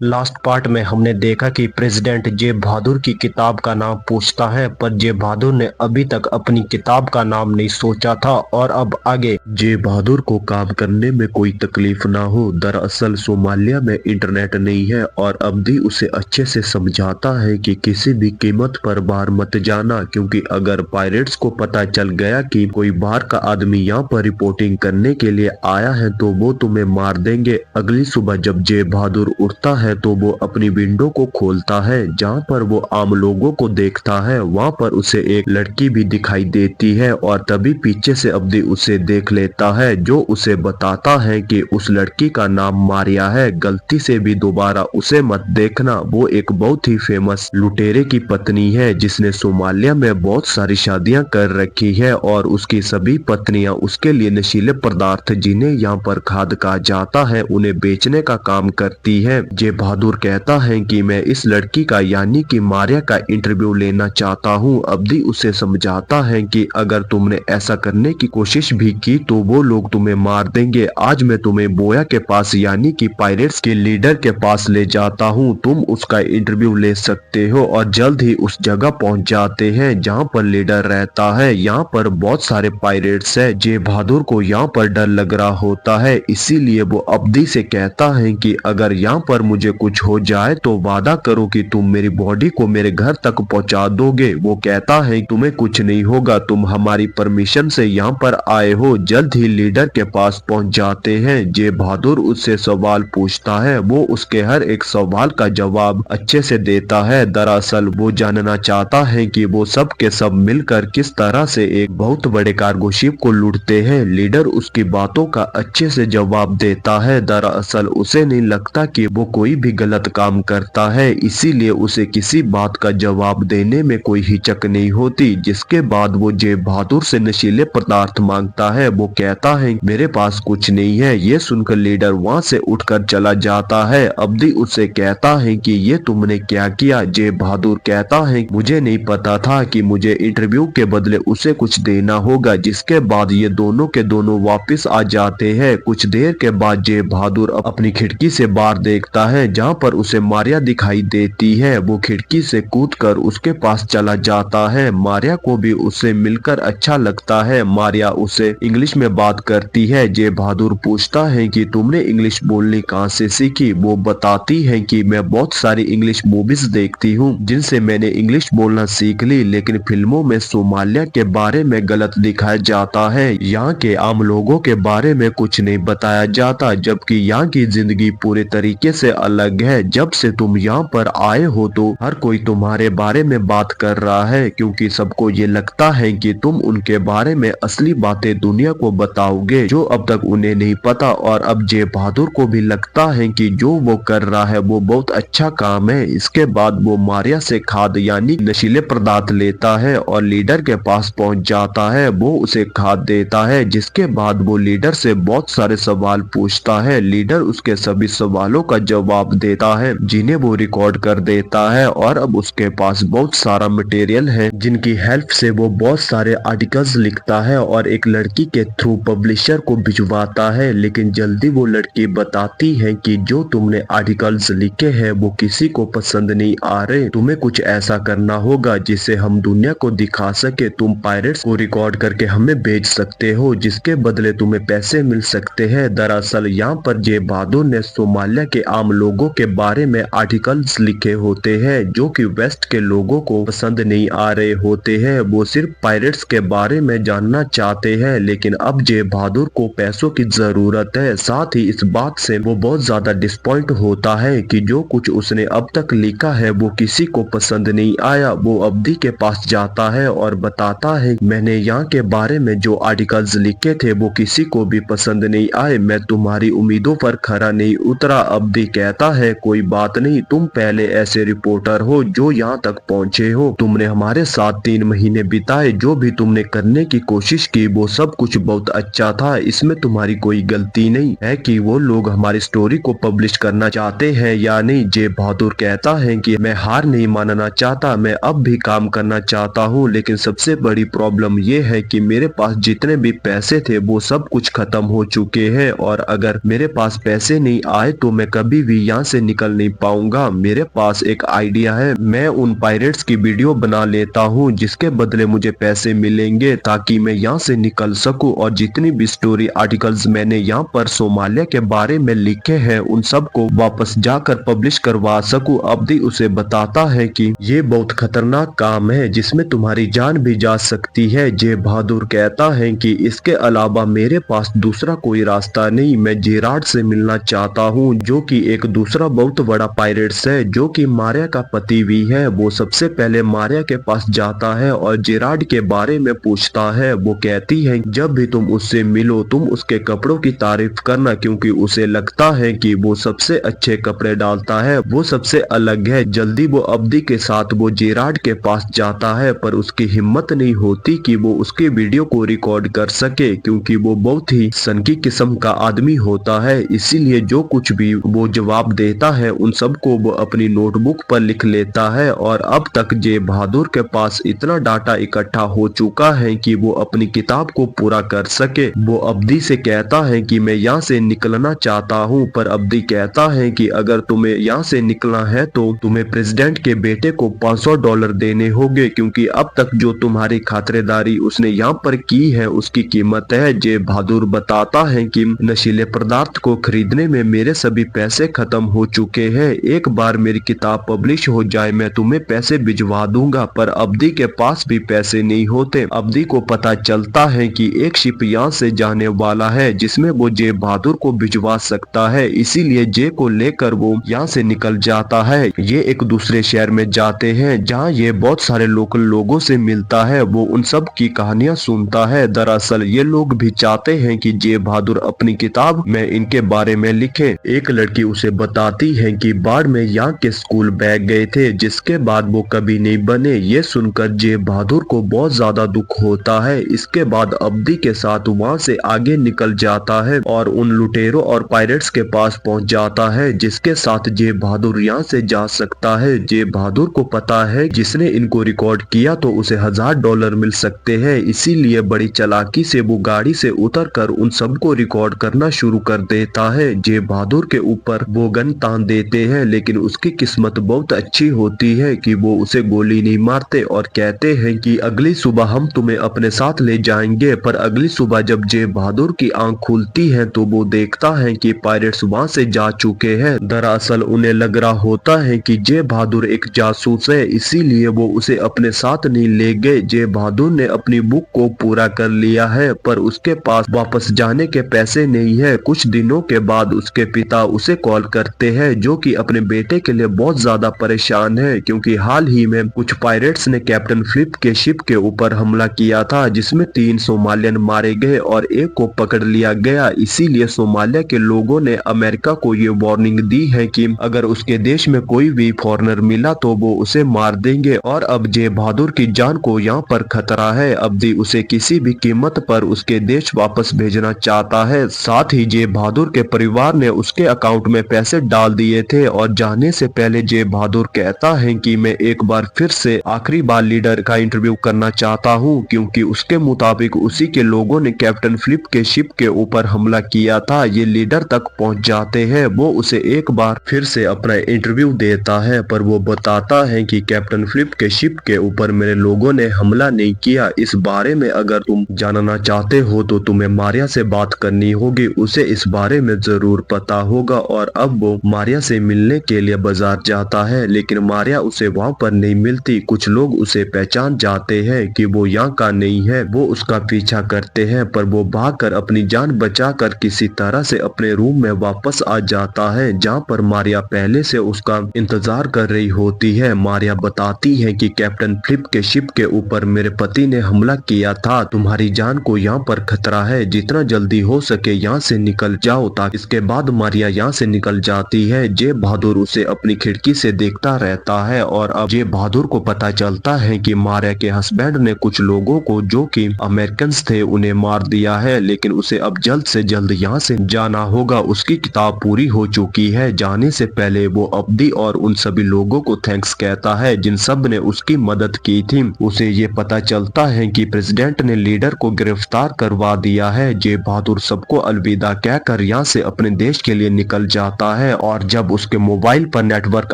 Last part में हमने देखा कि प्रेसिडेंट जे बहादुर की किताब का नाम पूछता है, पर जे बहादुर ने अभी तक अपनी किताब का नाम नहीं सोचा था। और अब आगे जे बहादुर को काम करने में कोई तकलीफ ना हो। दरअसल सोमालिया में इंटरनेट नहीं है और अब्दी उसे अच्छे से समझाता है कि किसी भी कीमत पर बाहर मत जाना, क्योंकि अगर पायरेट्स को पता चल गया कि कोई बाहर का आदमी यहाँ पर रिपोर्टिंग करने के लिए आया है तो वो तुम्हें मार देंगे। अगली सुबह जब जे बहादुर उठता है तो वो अपनी विंडो को खोलता है, जहाँ पर वो आम लोगों को देखता है। वहाँ पर उसे एक लड़की भी दिखाई देती है और तभी पीछे से अब्दी उसे देख लेता है, जो उसे बताता है कि उस लड़की का नाम मारिया है। गलती से भी दोबारा उसे मत देखना, वो एक बहुत ही फेमस लुटेरे की पत्नी है जिसने सोमालिया में बहुत सारी शादियां कर रखी है और उसकी सभी पत्नियां उसके लिए नशीले पदार्थ, जिन्हें यहाँ पर खाद कहा जाता है, उन्हें बेचने का काम करती है। जे बहादुर कहता है कि मैं इस लड़की का यानी कि मारिया का इंटरव्यू लेना चाहता हूँ। अब्दी उसे समझाता है कि अगर तुमने ऐसा करने की कोशिश भी की तो वो लोग तुम्हें मार देंगे। आज मैं तुम्हें बोया के पास यानी कि पायरेट्स के लीडर के पास ले जाता हूँ, तुम उसका इंटरव्यू ले सकते हो। और जल्द ही उस जगह पहुँच जाते हैं जहाँ पर लीडर रहता है। यहाँ पर बहुत सारे पायरेट्स है। जे बहादुर को यहाँ पर डर लग रहा होता है, इसीलिए वो अब्दी से कहता है कि अगर यहाँ पर मुझे कुछ हो जाए तो वादा करो कि तुम मेरी बॉडी को मेरे घर तक पहुंचा दोगे। वो कहता है तुम्हें कुछ नहीं होगा, तुम हमारी परमिशन से यहाँ पर आए हो। जल्द ही लीडर के पास पहुंच जाते हैं। जे बहादुर उससे सवाल पूछता है, वो उसके हर एक सवाल का जवाब अच्छे से देता है। दरअसल वो जानना चाहता है कि वो सब के सब मिलकर किस तरह से एक बहुत बड़े कार्गो शिप को लूटते हैं। लीडर उसकी बातों का अच्छे से जवाब देता है। दरअसल उसे नहीं लगता कि वो कोई भी गलत काम करता है, इसीलिए उसे किसी बात का जवाब देने में कोई हिचक नहीं होती। जिसके बाद वो जे बहादुर से नशीले पदार्थ मांगता है। वो कहता है मेरे पास कुछ नहीं है। ये सुनकर लीडर वहाँ से उठकर चला जाता है। अब्दी उसे कहता है कि ये तुमने क्या किया। जे बहादुर कहता है मुझे नहीं पता था कि मुझे इंटरव्यू के बदले उसे कुछ देना होगा। जिसके बाद ये दोनों के दोनों वापस आ जाते हैं। कुछ देर के बाद जे बहादुर अपनी खिड़की से बाहर देखता है, जहाँ पर उसे मारिया दिखाई देती है। वो खिड़की से कूदकर उसके पास चला जाता है। मारिया को भी उससे मिलकर अच्छा लगता है। मारिया उसे इंग्लिश में बात करती है। जे बहादुर पूछता है कि तुमने इंग्लिश बोलनी कहाँ से सीखी। वो बताती है कि मैं बहुत सारी इंग्लिश मूवीज देखती हूँ जिनसे मैंने इंग्लिश बोलना सीख ली, लेकिन फिल्मों में सोमालिया के बारे में गलत दिखाया जाता है। यहाँ के आम लोगों के बारे में कुछ नहीं बताया जाता, जबकि यहाँ की जिंदगी पूरे तरीके से अलग है। जब से तुम यहाँ पर आए हो तो हर कोई तुम्हारे बारे में बात कर रहा है, क्योंकि सबको ये लगता है कि तुम उनके बारे में असली बातें दुनिया को बताओगे जो अब तक उन्हें नहीं पता। और अब जे बहादुर को भी लगता है कि जो वो कर रहा है वो बहुत अच्छा काम है। इसके बाद वो मारिया से खाद यानी नशीले पदार्थ लेता है और लीडर के पास पहुंच जाता है। वो उसे खाद देता है, जिसके बाद वो लीडर से बहुत सारे सवाल पूछता है। लीडर उसके सभी सवालों का जवाब देता है, जिन्हें वो रिकॉर्ड कर देता है। और अब उसके पास बहुत सारा मटेरियल है, जिनकी हेल्प से वो बहुत सारे आर्टिकल्स लिखता है और एक लड़की के थ्रू पब्लिशर को भिजवाता है। लेकिन जल्दी वो लड़की बताती है कि जो तुमने आर्टिकल्स लिखे हैं वो किसी को पसंद नहीं आ रहे। तुम्हें कुछ ऐसा करना होगा जिसे हम दुनिया को दिखा सके। तुम पायरेट्स को रिकॉर्ड करके हमें बेच सकते हो, जिसके बदले तुम्हें पैसे मिल सकते हैं। दरअसल यहाँ पर जे बहादुर ने सोमालिया के आम लोगों के बारे में आर्टिकल्स लिखे होते हैं जो कि वेस्ट के लोगों को पसंद नहीं आ रहे होते हैं। वो सिर्फ पायरेट्स के बारे में जानना चाहते हैं। लेकिन अब जे बहादुर को पैसों की जरूरत है। साथ ही इस बात से वो बहुत ज्यादा डिसपॉइंट होता है कि जो कुछ उसने अब तक लिखा है वो किसी को पसंद नहीं आया। वो अब्दी के पास जाता है और बताता है मैंने यहाँ के बारे में जो आर्टिकल्स लिखे थे वो किसी को भी पसंद नहीं आए। मैं तुम्हारी उम्मीदों पर खरा नहीं उतरा। अब्दी कहता है कोई बात नहीं, तुम पहले ऐसे रिपोर्टर हो जो यहाँ तक पहुँचे हो। तुमने हमारे साथ 3 महीने बिताए। जो भी तुमने करने की कोशिश की वो सब कुछ बहुत अच्छा था। इसमें तुम्हारी कोई गलती नहीं है कि वो लोग हमारी स्टोरी को पब्लिश करना चाहते हैं या नहीं। जे बहादुर कहता है कि मैं हार नहीं मानना चाहता, मैं अब भी काम करना चाहता हूँ, लेकिन सबसे बड़ी प्रॉब्लम ये है कि मेरे पास जितने भी पैसे थे वो सब कुछ खत्म हो चुके हैं और अगर मेरे पास पैसे नहीं आए तो मैं कभी भी यहाँ से निकल नहीं पाऊंगा। मेरे पास एक आइडिया है, मैं उन पायरेट्स की वीडियो बना लेता हूँ जिसके बदले मुझे पैसे मिलेंगे ताकि मैं यहाँ से निकल सकूं, और जितनी भी स्टोरी आर्टिकल्स मैंने यहाँ पर सोमालिया के बारे में लिखे हैं उन सब को वापस जाकर पब्लिश करवा सकूं। अब्दी उसे बताता है कि ये बहुत खतरनाक काम है जिसमें तुम्हारी जान भी जा सकती है। जे बहादुर कहता है कि इसके अलावा मेरे पास दूसरा कोई रास्ता नहीं, मैं जेराड से मिलना चाहता हूँ जो कि एक दूसरा बहुत बड़ा पायरेट्स है जो कि मारिया का पति भी है। वो सबसे पहले मारिया के पास जाता है और जेराड के बारे में पूछता है। वो कहती है जब भी तुम उससे मिलो तुम उसके कपड़ों की तारीफ करना, क्योंकि उसे लगता है कि वो सबसे अच्छे कपड़े डालता है, वो सबसे अलग है। जल्दी वो अब्दी के साथ वो जेराड के पास जाता है पर उसकी हिम्मत नहीं होती कि वो उसकी वीडियो को रिकॉर्ड कर सके, क्योंकि वो बहुत ही सनकी किस्म का आदमी होता है। इसीलिए जो कुछ भी वो जवाब देता है उन सब को वो अपनी नोटबुक पर लिख लेता है। और अब तक जे बहादुर के पास इतना डाटा इकट्ठा हो चुका है कि वो अपनी किताब को पूरा कर सके। वो अब्दी से कहता है कि मैं यहाँ से निकलना चाहता हूँ, पर अब्दी कहता है कि अगर तुम्हें यहाँ से निकलना है तो तुम्हें प्रेसिडेंट के बेटे को $500 देने होंगे, क्योंकि अब तक जो तुम्हारी खातिरदारी उसने यहाँ पर की है उसकी कीमत है। जे बहादुर बताता है कि नशीले पदार्थ को खरीदने में मेरे सभी पैसे खत्म हो चुके हैं, एक बार मेरी किताब पब्लिश हो जाए मैं तुम्हें पैसे भिजवा दूंगा। पर अब्दी के पास भी पैसे नहीं होते। अब्दी को पता चलता है कि एक शिप यहाँ से जाने वाला है जिसमें वो जे बहादुर को भिजवा सकता है, इसीलिए जे को लेकर वो यहाँ से निकल जाता है। ये एक दूसरे शहर में जाते हैं जहाँ ये बहुत सारे लोकल लोगों से मिलता है। वो उन सब की कहानियां सुनता है। दरअसल ये लोग भी चाहते हैं कि जे बहादुर अपनी किताब में इनके बारे में लिखे। एक लड़की उसे बताती है कि बाढ़ में यहाँ के स्कूल बह गए थे जिसके बाद वो कभी नहीं बने। ये सुनकर जे बहादुर को बहुत ज्यादा दुख होता है। इसके बाद अब्दी के साथ वहाँ से आगे निकल जाता है और उन लुटेरों और पायरेट्स के पास पहुंच जाता है जिसके साथ जे बहादुर यहाँ से जा सकता है। जे बहादुर को पता है जिसने इनको रिकॉर्ड किया तो उसे $1000 मिल सकते हैं, इसीलिए बड़ी चालाकी से वो गाड़ी से उतरकर उन सबको रिकॉर्ड करना शुरू कर देता है। जे बहादुर के ऊपर वो गन तान देते हैं, लेकिन उसकी किस्मत बहुत अच्छी होती है कि वो उसे गोली नहीं मारते और कहते हैं कि अगली सुबह हम तुम्हें अपने साथ ले जाएंगे। पर अगली सुबह जब जे बहादुर की आंख खुलती है तो वो देखता है कि पायरेट्स वहां से जा चुके हैं। दरअसल उन्हें लग रहा होता है कि जे बहादुर एक जासूस है, इसीलिए वो उसे अपने साथ नहीं ले गए। जे बहादुर ने अपनी बुक को पूरा कर लिया है पर उसके पास वापस जाने के पैसे नहीं है। कुछ दिनों के बाद उसके पिता उसे कॉल करते हैं जो कि अपने बेटे के लिए बहुत ज्यादा परेशान है, क्योंकि हाल ही में कुछ पायरेट्स ने कैप्टन फिलिप के शिप के ऊपर हमला किया था जिसमें 3 सोमालियन मारे गए और एक को पकड़ लिया गया। इसीलिए सोमालिया के लोगों ने अमेरिका को ये वार्निंग दी है कि अगर उसके देश में कोई भी फॉरेनर मिला तो वो उसे मार देंगे। और अब जे बहादुर की जान को यहाँ पर खतरा है। अब्दी उसे किसी भी कीमत पर उसके देश वापस भेजना चाहता है। साथ ही जे बहादुर के परिवार ने उसके अकाउंट में पैसे डाल दिए थे और जाने से पहले जे बहादुर कहता है कि मैं एक बार फिर से आखिरी बार लीडर का इंटरव्यू करना चाहता हूँ, क्योंकि उसके मुताबिक उसी के लोगों ने कैप्टन फिलिप के शिप के ऊपर हमला किया था। ये लीडर तक पहुंच जाते हैं। वो उसे एक बार फिर से अपना इंटरव्यू देता है पर वो बताता है कि कैप्टन फिलिप के शिप के ऊपर मेरे लोगों ने हमला नहीं किया। इस बारे में अगर तुम जानना चाहते हो तो तुम्हें मारिया से बात करनी होगी, उसे इस बारे में जरूर पता होगा। और अब वो मारिया से मिलने के लिए बाजार जाता है, लेकिन मारिया उसे वहाँ पर नहीं मिलती। कुछ लोग उसे पहचान जाते हैं कि वो यहाँ का नहीं है। वो उसका पीछा करते हैं पर वो भागकर अपनी जान बचाकर किसी तरह से अपने रूम में वापस आ जाता है जहाँ पर मारिया पहले से उसका इंतजार कर रही होती है। मारिया बताती है कि कैप्टन फिलिप के शिप के ऊपर मेरे पति ने हमला किया था, तुम्हारी जान को यहाँ पर खतरा है, जितना जल्दी हो सके यहाँ से निकल जाओ। ताकि इसके बाद मारिया यहाँ से निकल जाती है। जे बहादुर उसे अपनी खिड़की से देखता रहता है और अब जे बहादुर को पता चलता है कि मारिया के हस्बैंड ने कुछ लोगों को जो कि अमेरिकन थे उन्हें मार दिया है, लेकिन उसे अब जल्द से जल्द यहाँ से जाना होगा। उसकी किताब पूरी हो चुकी है। जाने से पहले वो अब्दी और उन सभी लोगों को थैंक्स कहता है जिन सब ने उसकी मदद की थी। उसे ये पता चलता है कि प्रेसिडेंट ने लीडर को गिरफ्तार करवा दिया है। जे बहादुर सबको अलविदा कहकर यहाँ से अपने देश के लिए निकल जाता है और जब उसके मोबाइल पर नेटवर्क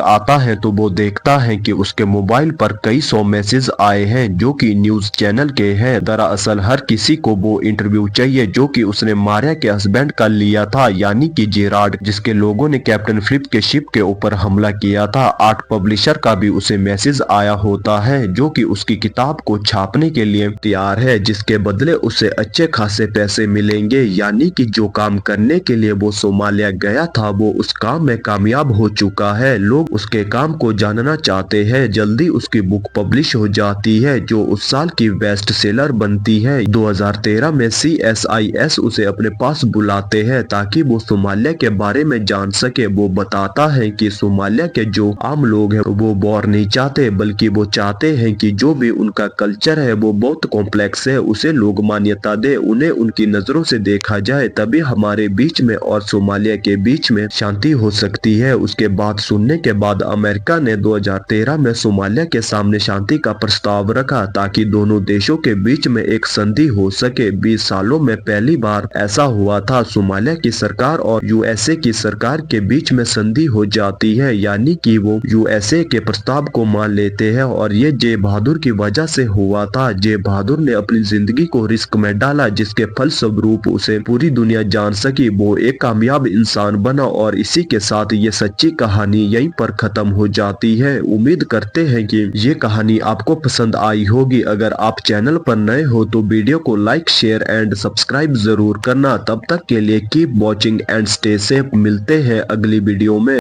आता है तो वो देखता है कि उसके मोबाइल पर कई 100 मैसेज आए हैं जो कि न्यूज चैनल के हैं। दरअसल हर किसी को वो इंटरव्यू चाहिए जो कि उसने मारिया के हस्बैंड का लिया था, यानी कि जेरार्ड, जिसके लोगों ने कैप्टन फिलिप के शिप के ऊपर हमला किया था। आर्ट पब्लिशर का भी उसे मैसेज आया होता है जो कि उसकी किताब को छापने के लिए तैयार है, जिसके बदले उसे अच्छे खासे पैसे मिलेंगे। यानी कि जो काम करने के लिए वो सोमालिया गया था वो उस काम में कामयाब हो चुका है। लोग उसके काम को जानना चाहते हैं। जल्दी उसकी बुक पब्लिश हो जाती है जो उस साल की बेस्ट सेलर बनती है। 2013 में CSIS उसे अपने पास बुलाते हैं ताकि वो सोमालिया के बारे में जान सके। वो बताता है कि सोमालिया के जो आम लोग हैं वो वॉर नहीं चाहते, बल्कि वो चाहते हैं कि जो भी उनका कल्चर है वो बहुत कॉम्प्लेक्स है, उसे लोग मान्यता दे, उन्हें उनकी नजरों से देखा जाए, तभी हमारे बीच में और सोमालिया के बीच में शांति हो सकती है। उसके बाद सुनने के बाद अमेरिका ने 2013 में सोमालिया के सामने शांति का प्रस्ताव रखा ताकि दोनों देशों के बीच में एक संधि हो सके। 20 सालों में पहली बार ऐसा हुआ था। सोमालिया की सरकार और USA की सरकार के बीच में संधि हो जाती है, यानी कि वो USA के प्रस्ताव को मान लेते हैं और ये जय बहादुर की वजह से हुआ था। जय बहादुर ने अपनी जिंदगी को रिस्क में डाला जिसके फलस्वरूप उसे पूरी दुनिया जान सकी। वो एक कामयाब इंसान बना और इसी के साथ ये सच्ची कहानी यहीं पर खत्म हो जाती है। उम्मीद करते हैं कि ये कहानी आपको पसंद आई होगी। अगर आप चैनल पर नए हो तो वीडियो को लाइक, शेयर एंड सब्सक्राइब जरूर करना। तब तक के लिए keep watching and stay safe. मिलते हैं अगली वीडियो में।